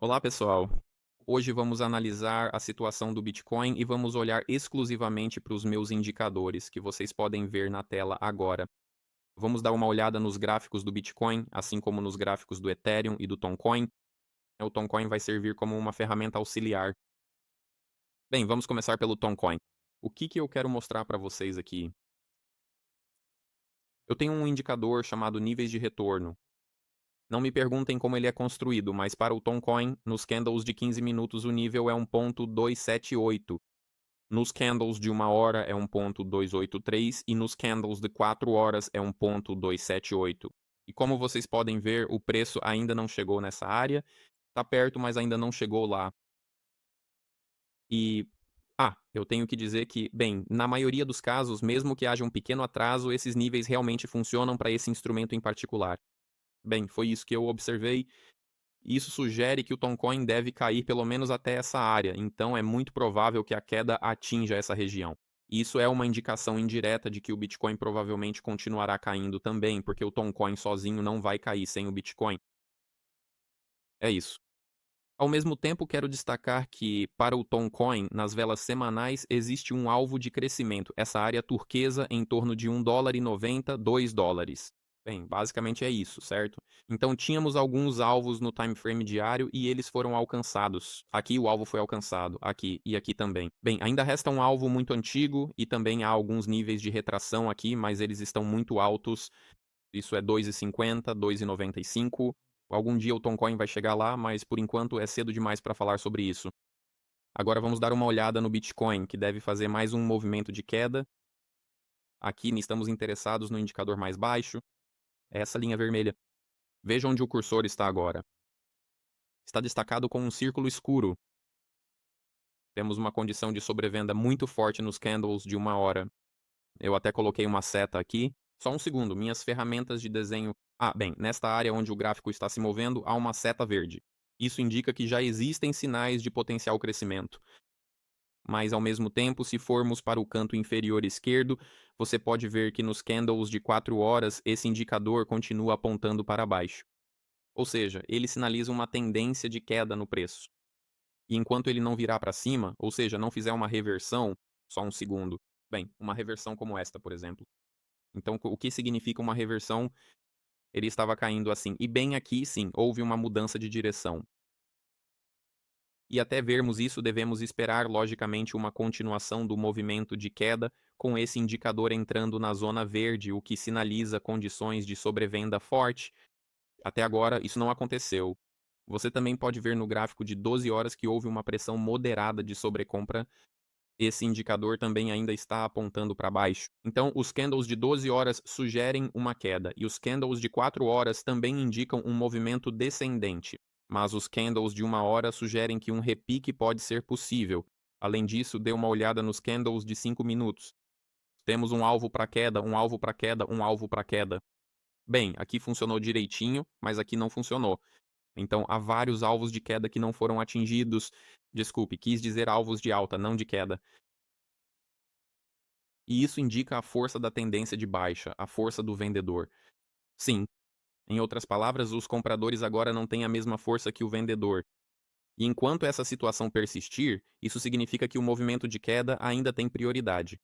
Olá, pessoal. Hoje vamos analisar a situação do Bitcoin e vamos olhar exclusivamente para os meus indicadores, que vocês podem ver na tela agora. Vamos dar uma olhada nos gráficos do Bitcoin, assim como nos gráficos do Ethereum e do Toncoin. O Toncoin vai servir como uma ferramenta auxiliar. Bem, vamos começar pelo Toncoin. O que eu quero mostrar para vocês aqui? Eu tenho um indicador chamado níveis de retorno. Não me perguntem como ele é construído, mas para o Toncoin, nos candles de 15 minutos o nível é 1.278. Nos candles de 1 hora é 1.283 e nos candles de 4 horas é 1.278. E como vocês podem ver, o preço ainda não chegou nessa área, está perto, mas ainda não chegou lá. E eu tenho que dizer que, bem, na maioria dos casos, mesmo que haja um pequeno atraso, esses níveis realmente funcionam para esse instrumento em particular. Bem, foi isso que eu observei. Isso sugere que o Toncoin deve cair pelo menos até essa área, então é muito provável que a queda atinja essa região. Isso é uma indicação indireta de que o Bitcoin provavelmente continuará caindo também, porque o Toncoin sozinho não vai cair sem o Bitcoin. É isso. Ao mesmo tempo, quero destacar que, para o Toncoin, nas velas semanais, existe um alvo de crescimento, essa área turquesa em torno de US$ 1,90, US$ 2. Bem, basicamente é isso, certo? Então tínhamos alguns alvos no time frame diário e eles foram alcançados. Aqui o alvo foi alcançado, aqui e aqui também. Bem, ainda resta um alvo muito antigo e também há alguns níveis de retração aqui, mas eles estão muito altos. Isso é 2,50, 2,95. Algum dia o Toncoin vai chegar lá, mas por enquanto é cedo demais para falar sobre isso. Agora vamos dar uma olhada no Bitcoin, que deve fazer mais um movimento de queda. Aqui estamos interessados no indicador mais baixo, é essa linha vermelha. Veja onde o cursor está agora. Está destacado com um círculo escuro. Temos uma condição de sobrevenda muito forte nos candles de 1 hora. Eu até coloquei uma seta aqui. Só um segundo, minhas ferramentas de desenho. Bem, nesta área onde o gráfico está se movendo, há uma seta verde. Isso indica que já existem sinais de potencial crescimento. Mas ao mesmo tempo, se formos para o canto inferior esquerdo, você pode ver que nos candles de 4 horas esse indicador continua apontando para baixo. Ou seja, ele sinaliza uma tendência de queda no preço. E enquanto ele não virar para cima, ou seja, não fizer uma reversão, só um segundo. Bem, uma reversão como esta, por exemplo. Então, o que significa uma reversão? Ele estava caindo assim. E bem aqui, sim, houve uma mudança de direção. E até vermos isso, devemos esperar, logicamente, uma continuação do movimento de queda, com esse indicador entrando na zona verde, o que sinaliza condições de sobrevenda forte. Até agora, isso não aconteceu. Você também pode ver no gráfico de 12 horas que houve uma pressão moderada de sobrecompra. Esse indicador também ainda está apontando para baixo. Então, os candles de 12 horas sugerem uma queda, e os candles de 4 horas também indicam um movimento descendente. Mas os candles de 1 hora sugerem que um repique pode ser possível. Além disso, dê uma olhada nos candles de 5 minutos. Temos um alvo para queda, um alvo para queda, um alvo para queda. Bem, aqui funcionou direitinho, mas aqui não funcionou. Então, há vários alvos de queda que não foram atingidos. Desculpe, quis dizer alvos de alta, não de queda. E isso indica a força da tendência de baixa, a força do vendedor. Sim, em outras palavras, os compradores agora não têm a mesma força que o vendedor. E enquanto essa situação persistir, isso significa que o movimento de queda ainda tem prioridade.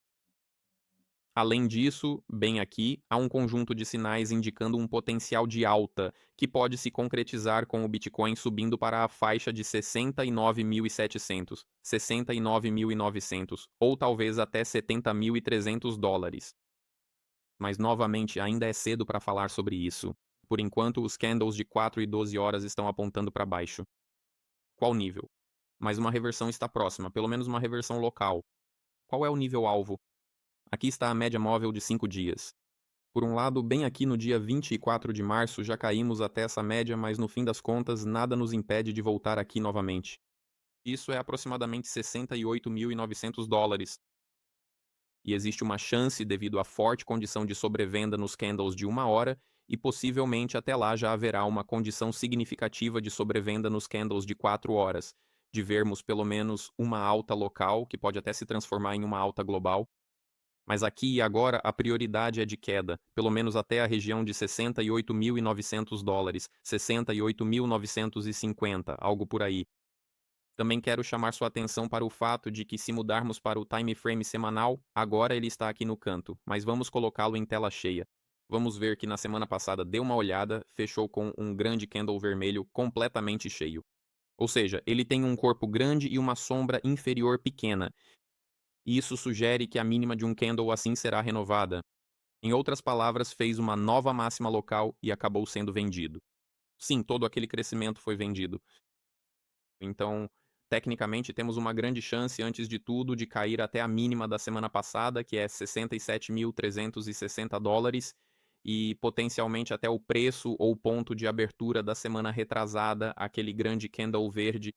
Além disso, bem aqui, há um conjunto de sinais indicando um potencial de alta, que pode se concretizar com o Bitcoin subindo para a faixa de 69.700, 69.900 ou talvez até US$ 70.300. Mas novamente, ainda é cedo para falar sobre isso. Por enquanto, os candles de 4 e 12 horas estão apontando para baixo. Qual nível? Mas uma reversão está próxima, pelo menos uma reversão local. Qual é o nível alvo? Aqui está a média móvel de 5 dias. Por um lado, bem aqui no dia 24 de março já caímos até essa média, mas no fim das contas nada nos impede de voltar aqui novamente. Isso é aproximadamente US$ 68.900. E existe uma chance devido à forte condição de sobrevenda nos candles de 1 hora e possivelmente até lá já haverá uma condição significativa de sobrevenda nos candles de 4 horas, de vermos pelo menos uma alta local, que pode até se transformar em uma alta global. Mas aqui e agora a prioridade é de queda, pelo menos até a região de $68.900, 68.950, algo por aí. Também quero chamar sua atenção para o fato de que se mudarmos para o time frame semanal, agora ele está aqui no canto, mas vamos colocá-lo em tela cheia. Vamos ver que na semana passada deu uma olhada, fechou com um grande candle vermelho completamente cheio. Ou seja, ele tem um corpo grande e uma sombra inferior pequena. E isso sugere que a mínima de um candle assim será renovada. Em outras palavras, fez uma nova máxima local e acabou sendo vendido. Sim, todo aquele crescimento foi vendido. Então, tecnicamente, temos uma grande chance, antes de tudo, de cair até a mínima da semana passada, que é $67.360, e potencialmente até o preço ou ponto de abertura da semana retrasada, aquele grande candle verde,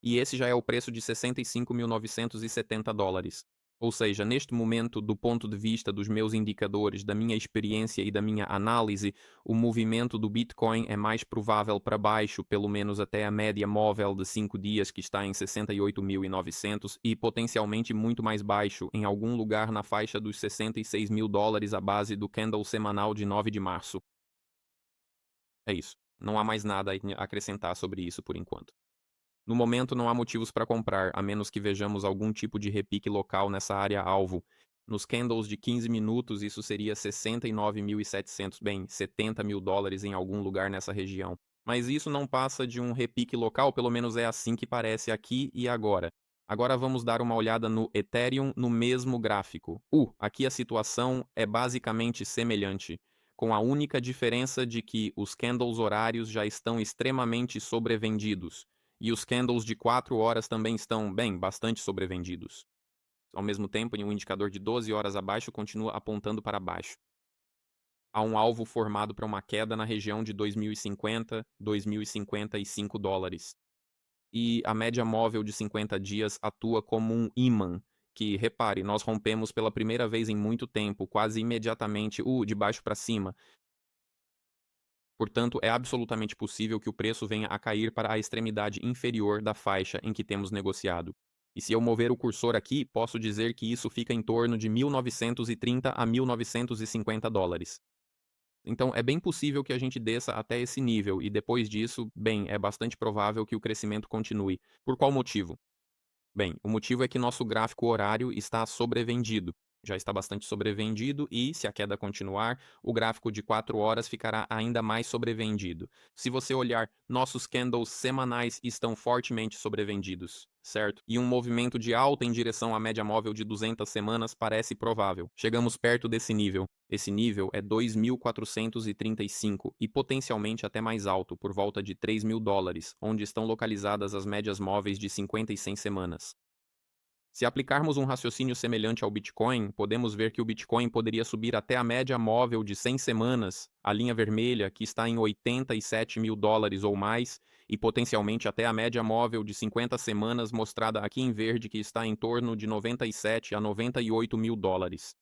e esse já é o preço de $65.970. Ou seja, neste momento, do ponto de vista dos meus indicadores, da minha experiência e da minha análise, o movimento do Bitcoin é mais provável para baixo, pelo menos até a média móvel de 5 dias, que está em 68.900, e potencialmente muito mais baixo, em algum lugar na faixa dos $66.000 à base do candle semanal de 9 de março. É isso. Não há mais nada a acrescentar sobre isso por enquanto. No momento não há motivos para comprar, a menos que vejamos algum tipo de repique local nessa área alvo. Nos candles de 15 minutos, isso seria 69.700, bem, $70.000 em algum lugar nessa região. Mas isso não passa de um repique local, pelo menos é assim que parece aqui e agora. Agora vamos dar uma olhada no Ethereum no mesmo gráfico. Aqui a situação é basicamente semelhante, com a única diferença de que os candles horários já estão extremamente sobrevendidos. E os candles de 4 horas também estão, bem, bastante sobrevendidos. Ao mesmo tempo, um indicador de 12 horas abaixo continua apontando para baixo. Há um alvo formado para uma queda na região de 2.050, $2.055. E a média móvel de 50 dias atua como um ímã, que, repare, nós rompemos pela primeira vez em muito tempo, quase imediatamente, de baixo para cima. Portanto, é absolutamente possível que o preço venha a cair para a extremidade inferior da faixa em que temos negociado. E se eu mover o cursor aqui, posso dizer que isso fica em torno de 1.930 a $1.950. Então, é bem possível que a gente desça até esse nível, e depois disso, bem, é bastante provável que o crescimento continue. Por qual motivo? Bem, o motivo é que nosso gráfico horário está sobrevendido. Já está bastante sobrevendido e, se a queda continuar, o gráfico de 4 horas ficará ainda mais sobrevendido. Se você olhar, nossos candles semanais estão fortemente sobrevendidos, certo? E um movimento de alta em direção à média móvel de 200 semanas parece provável. Chegamos perto desse nível. Esse nível é 2.435 e potencialmente até mais alto, por volta de $3.000, onde estão localizadas as médias móveis de 50 e 100 semanas. Se aplicarmos um raciocínio semelhante ao Bitcoin, podemos ver que o Bitcoin poderia subir até a média móvel de 100 semanas, a linha vermelha, que está em $87.000 ou mais, e potencialmente até a média móvel de 50 semanas, mostrada aqui em verde, que está em torno de $97 a $98.000.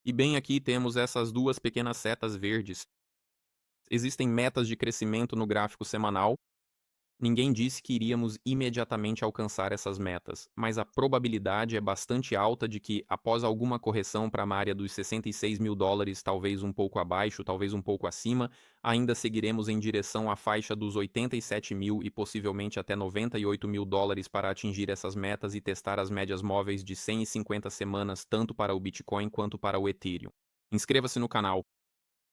E bem aqui temos essas duas pequenas setas verdes. Existem metas de crescimento no gráfico semanal. Ninguém disse que iríamos imediatamente alcançar essas metas, mas a probabilidade é bastante alta de que, após alguma correção para a área dos $66.000, talvez um pouco abaixo, talvez um pouco acima, ainda seguiremos em direção à faixa dos 87.000 e possivelmente até $98.000 para atingir essas metas e testar as médias móveis de 150 semanas tanto para o Bitcoin quanto para o Ethereum. Inscreva-se no canal.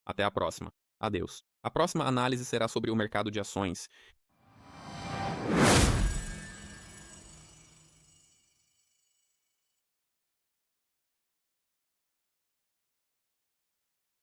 Até a próxima. Adeus. A próxima análise será sobre o mercado de ações.